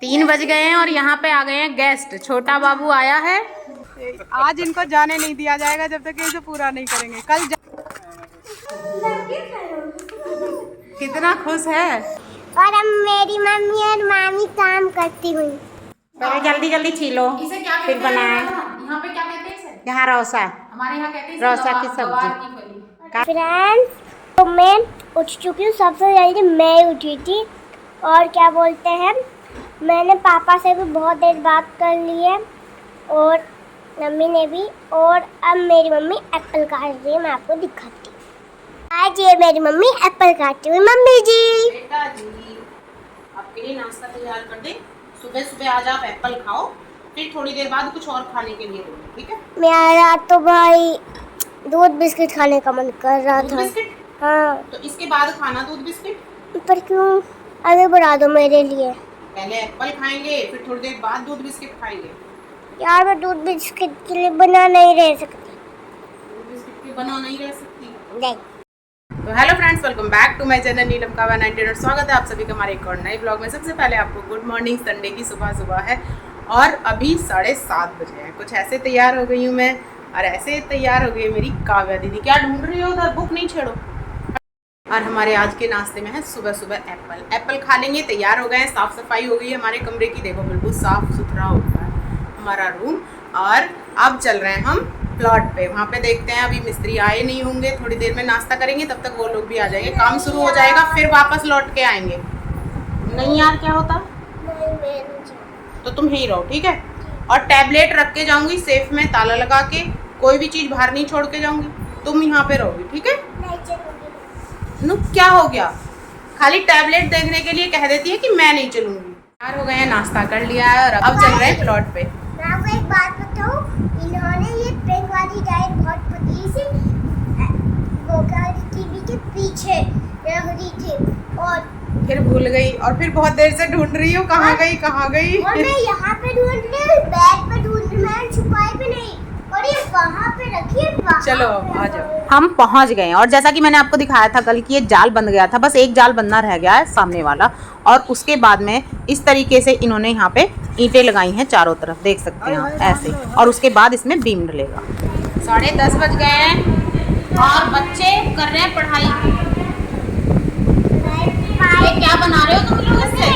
3 बज गए हैं और यहाँ पे आ गए हैं गेस्ट। छोटा बाबू आया है। आज इनको जाने नहीं दिया जाएगा जब तक इसे पूरा नहीं करेंगे। कल कितना खुश है। और अब मेरी मम्मी और मामी काम करती हुई। पहले जल्दी जल्दी छीलो, इसे क्या फिर बनाए। यहाँ पे क्या कहते हैं इसे? यहाँ रौसा, हमारे यहाँ कहते हैं रौसा की गवार सब्जी। की फली। फ्रेंड्स, तो मैं उठ चुकी हूँ। सबसे जल्दी मैं उठी थी और क्या बोलते हैं, मैंने पापा से भी बहुत देर बात कर ली है और मम्मी ने भी। और अब मेरी मम्मी एप्पल काट रही है, मैं आपको दिखाती हूँ। आज ये मेरी मम्मी एप्पल काटती हुई। मम्मी जी, बेटा जी, आपके लिए नाश्ता तैयार कर दे। सुबह सुबह आज आप एप्पल खाओ, फिर थोड़ी देर बाद कुछ और खाने के लिए बोलो, ठीक है? मेरा तो भाई दूध बिस्किट खाने का मन कर रहा दूध था। बिस्किट? हाँ, तो इसके बाद खाना दूध बिस्किट। पर क्यों? अभी बना दो मेरे लिए। पहले एप्पल खाएंगे, फिर थोड़ी देर बाद दूध बिस्किट खाएंगे। यार मैं दूध बिस्किट के लिए बना नहीं रह सकती। दूध बिस्किट के बना नहीं रह सकती। नहीं। तो hello friends, welcome back to my channel Neelam Kava 19 और स्वागत है आप सभी का हमारे एक और नए ब्लॉग में। सबसे पहले आपको गुड मॉर्निंग। संडे की सुबह है और अभी 7:30 बजे हैं। कुछ ऐसे तैयार हो गई हूँ मैं और ऐसे तैयार हो गई है मेरी काव्या दीदी। क्या ढूंढ रही हो उधर? बुक नहीं छेड़ो। और हमारे आज के नाश्ते में है सुबह सुबह एप्पल खा लेंगे। तैयार हो गए हैं, साफ़ सफाई हो गई है हमारे कमरे की। देखो बिल्कुल साफ़ सुथरा हो गया है हमारा रूम। और अब चल रहे हैं हम प्लॉट पे। वहाँ पे देखते हैं, अभी मिस्त्री आए नहीं होंगे, थोड़ी देर में नाश्ता करेंगे, तब तक वो लोग भी आ जाएंगे, काम शुरू हो जाएगा, फिर वापस लौट के आएंगे। नहीं यार, क्या होता? तो तुम यहीं रहो, ठीक है? और टैबलेट रख के जाऊंगी सेफ में, ताला लगा के। कोई भी चीज़ बाहर नहीं छोड़ के जाऊंगी। तुम यहाँ पे रहोगी, ठीक है? नु क्या हो गया? खाली टैबलेट देखने के लिए कह देती है कि मैं नहीं चलूंगी। तैयार हो गए हैं, नाश्ता कर लिया है और अब चल रहे हैं प्लॉट पे। मैं आपको एक बात बताऊं, इन्होंने ये पिंक वाली डाइट बहुत पतली सी वो टीवी के पीछे रख दी थी और फिर भूल गई और फिर बहुत देर से ढूंढ रही हूँ कहाँ गई कहाँ गई। और मैं यहाँ पे ढूंढ रही हूँ, बैग पे ढूंढ रही हूँ, मैंने छुपाई भी नहीं और ये वहाँ पे रखी है। चलो आ जाओ। हम पहुंच गए हैं और जैसा कि मैंने आपको दिखाया था कल कि ये जाल बंध गया था, बस एक जाल बनना रह गया है सामने वाला। और उसके बाद में इस तरीके से इन्होंने यहाँ पे ईंटें लगाई हैं चारों तरफ, देख सकते हैं आप ऐसे। और उसके बाद इसमें बीम डलेगा। 10:30 बज गए हैं और बच्चे कर रहे हैं पढ़ाई। ये क्या बना रहे हो तुम लोग? इससे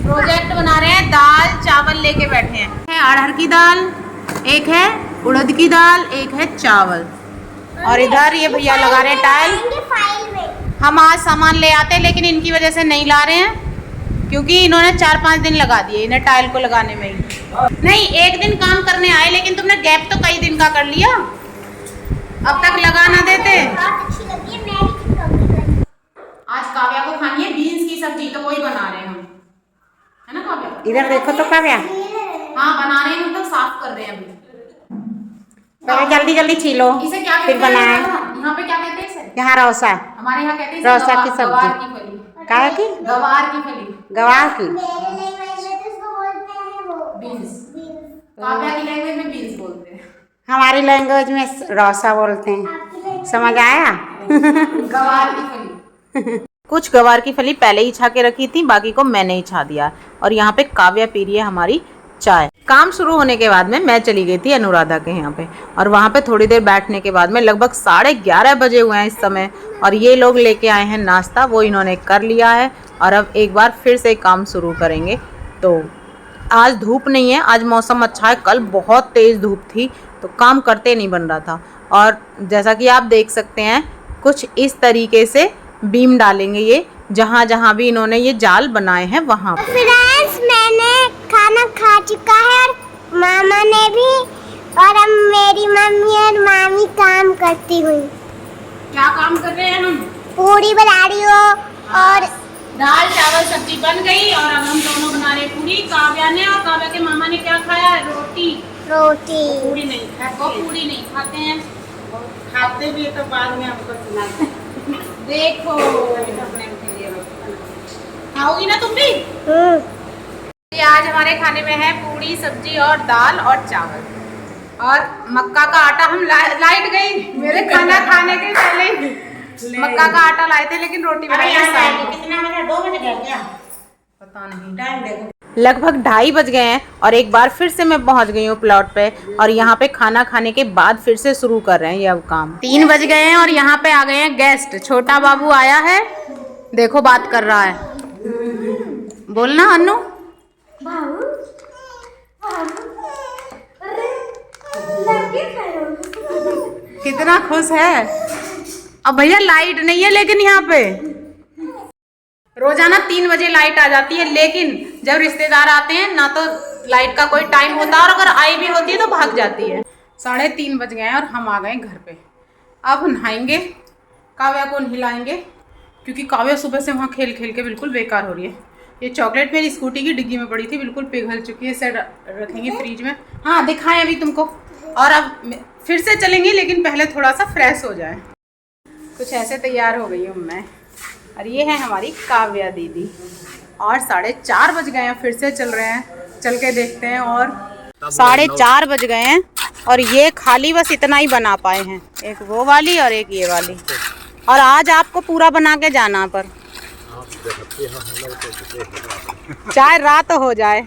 प्रोजेक्ट बना रहे हैं। दाल चावल लेके बैठे हैं। अरहर की दाल एक है, उड़द की दाल एक है, चावल। और इधर ये भैया लगा रहे हैं टाइल। फाइल में हम आज सामान ले आते हैं लेकिन इनकी वजह से नहीं ला रहे हैं, क्योंकि इन्होंने 4-5 दिन लगा दिए इन्हें टाइल को लगाने में ही। नहीं, एक दिन काम करने आए लेकिन तुमने गैप तो कई दिन का कर लिया। अब तक लगा ना देते। बहुत अच्छी लगी है, मैं भी कभी करी। आज काव्या को खानी है बीन्स की सब्जी, तो वही बना रहे हैं हम, है ना काव्या? इधर देखो तो काव्या, हाँ बना रहे हैं, मतलब साफ कर रहे हैं अभी। पहले जल्दी जल्दी छीलो, इसे क्या फिर कहते हैं? बनाए। यहाँ पे क्या कहते हैं इसे? यहाँ रौसा, हमारे यहाँ कहते हैं रौसा की गवार सब्जी। की फली। काय की? गवार की फली, गवार की। मेरे लैंग्वेज में तो इसको बोलते हैं वो बीन्स। काव्या की लैंग्वेज में बीन्स बोलते हैं। हमारी लैंग्वेज में रौसा बोलते हैं। समझ आया? गवार की फली। कुछ गवार की फली पहले ही छा के रखी थी, बाकी को मैंने ही छा दिया। और यहाँ पे काव्या पी रही है हमारी चाय। काम शुरू होने के बाद में मैं चली गई थी अनुराधा के यहाँ पे, और वहाँ पे थोड़ी देर बैठने के बाद में लगभग 11:30 बजे हुए हैं इस समय। और ये लोग लेके आए हैं नाश्ता, वो इन्होंने कर लिया है और अब एक बार फिर से काम शुरू करेंगे। तो आज धूप नहीं है, आज मौसम अच्छा है। कल बहुत तेज़ धूप थी तो काम करते नहीं बन रहा था। और जैसा कि आप देख सकते हैं कुछ इस तरीके से बीम डालेंगे ये, जहाँ जहाँ भी इन्होंने ये जाल बनाए हैं वहाँ। फ्रेंड्स, मैंने खाना खा चुका है और मामा ने भी। और अब मेरी मम्मी और मामी काम करती हुई। क्या काम कर रहे हैं हम? पूरी बना रही हो और दाल चावल सब्जी बन गई और अब हम दोनों बना रहे हैं पूरी। काव्या ने और काव्या के मामा ने क्या खाया? रोटी। रोटी। पूरी नहीं खाते, वो पूरी नहीं खाते हैं। खाते भी है तो बाद में आपको सुनाते हैं। देखो खाओगी ना तुम भी? ये आज हमारे खाने में है पूरी सब्जी और दाल और चावल और मक्का का आटा। हम लाइट गई मेरे खाना खाने के पहले ही। मक्का का आटा लाए थे लेकिन रोटी बनाई है। कितना बजे? 2 बजे गया क्या? पता नहीं, टाइम देखो। लगभग 2:30 बज गए हैं और एक बार फिर से मैं पहुंच गई हूँ प्लॉट पे और यहाँ पे खाना खाने के बाद फिर से शुरू कर रहे हैं ये अब काम। 3 बज गए हैं और यहाँ पे आ गए हैं गेस्ट। छोटा बाबू आया है, देखो बात कर रहा है। बोलना अनु। कितना खुश है। अब भैया लाइट नहीं है लेकिन यहाँ पे रोजाना 3 बजे लाइट आ जाती है, लेकिन जब रिश्तेदार आते हैं ना तो लाइट का कोई टाइम होता है और अगर आई भी होती है तो भाग जाती है। 3:30 बज गए हैं और हम आ गए घर पे। अब नहाएंगे, काव्या को नहलाएंगे क्योंकि काव्या सुबह से वहाँ खेल खेल के बिल्कुल बेकार हो रही है। ये चॉकलेट मेरी स्कूटी की डिग्गी में पड़ी थी, बिल्कुल पिघल चुकी है। इसे रखेंगे फ्रिज में। हाँ दिखाएं अभी तुमको। और अब फिर से चलेंगे लेकिन पहले थोड़ा सा फ्रेश हो जाए। कुछ ऐसे तैयार हो गई हूँ मैं और ये है हमारी काव्या दीदी। और 4:30 बज गए हैं, फिर से चल रहे हैं, चल के देखते हैं। और 4:30 बज गए हैं और ये खाली बस इतना ही बना पाए हैं, एक वो वाली और एक ये वाली। और आज आपको पूरा बना के जाना पर चाहे रात हो जाए।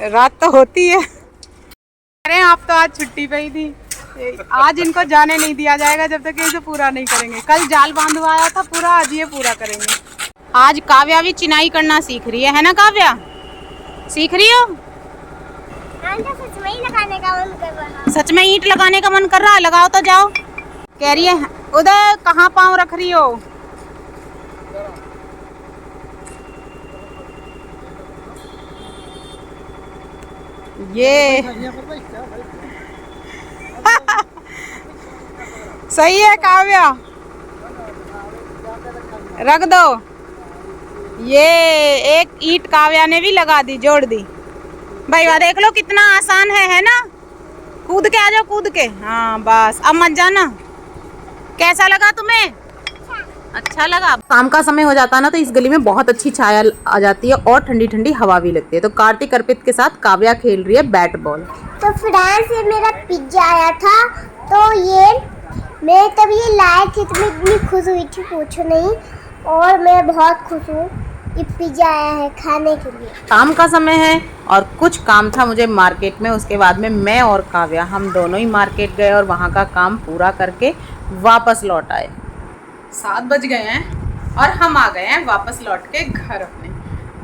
रात तो होती है। अरे आप तो आज छुट्टी पे ही थी। आज इनको जाने नहीं दिया जाएगा जब तक इसे पूरा नहीं करेंगे। कल जाल बांधवाया था पूरा, आज ये पूरा करेंगे। आज काव्या भी चिनाई करना सीख रही है ना काव्या? सीख रही हो? सच में ही लगाने का मन कर रहा। सच में ईंट लगाने का मन कर रहा है? लगाओ तो जाओ। कह रही है उधर कहाँ पाँव रख रही हो? ये सही है काव्या, रख दो। ये एक ईंट काव्या ने भी लगा दी, जोड़ दी। भाई वाह देख लो कितना आसान है ना? कूद के आ जाओ, कूद के। हाँ बस अब मत जाना। कैसा लगा तुम्हें? अच्छा लगा। शाम का समय हो जाता है ना तो इस गली में बहुत अच्छी छाया आ जाती है और ठंडी ठंडी हवा भी लगती है। तो कार्तिक अर्पित के साथ काव्या खेल रही है बैट बॉल। तो फ्रेंड्स ये मेरा पिज्जा आया था, तो ये मैं तब ये लाए थे तो मैं इतनी खुश हुई थी पूछो नहीं। और मैं बहुत खुश हूँ, ये पिज्जा आया है खाने के लिए। शाम का समय है और कुछ काम था मुझे मार्केट में। उसके बाद में मैं और काव्या हम दोनों ही मार्केट गए और वहाँ का काम पूरा करके वापस लौट आए। 7 बज गए हैं और हम आ गए हैं वापस लौट के घर अपने।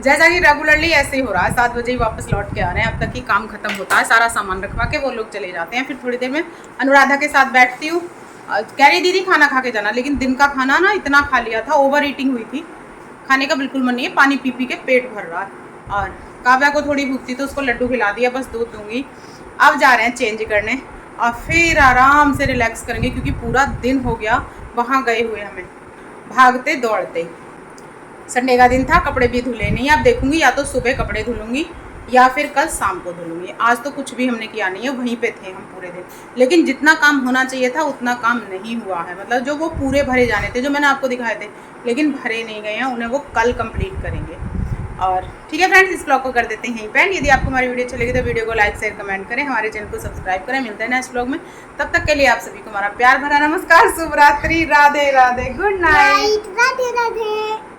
जैसा कि रेगुलरली ऐसे ही हो रहा है, 7 बजे ही वापस लौट के आ रहे हैं। अब तक ही काम खत्म होता है, सारा सामान रखवा के वो लोग चले जाते हैं। फिर थोड़ी देर में अनुराधा के साथ बैठती हूँ। कह रही दीदी खाना खा के जाना, लेकिन दिन का खाना ना इतना खा लिया था, ओवर ईटिंग हुई थी, खाने का बिल्कुल मन नहीं है। पानी पी पी के पेट भर रहा है। और काव्या को थोड़ी भूख थी तो उसको लड्डू खिला दिया, बस दूध दूंगी। अब जा रहे हैं चेंज करने और फिर आराम से रिलैक्स करेंगे क्योंकि पूरा दिन हो गया वहाँ गए हुए, हमें भागते दौड़ते। संडे का दिन था, कपड़े भी धुले नहीं। अब देखूंगी या तो सुबह कपड़े धुलूंगी या फिर कल शाम को धुलूंगी। आज तो कुछ भी हमने किया नहीं है, वहीं पे थे हम पूरे दिन। लेकिन जितना काम होना चाहिए था उतना काम नहीं हुआ है। मतलब जो वो पूरे भरे जाने थे, जो मैंने आपको दिखाए थे, लेकिन भरे नहीं गए हैं, उन्हें वो कल कंप्लीट करेंगे। और ठीक है फ्रेंड्स, इस ब्लॉग को कर देते हैं यहीं पे। यदि आपको हमारी वीडियो अच्छी लगी तो वीडियो को लाइक शेयर कमेंट करें, हमारे चैनल को सब्सक्राइब करें। मिलते हैं नेक्स्ट ब्लॉग में, तब तक के लिए आप सभी को हमारा प्यार भरा नमस्कार, शुभ रात्रि, राधे राधे, गुड नाइट। राधे राधे।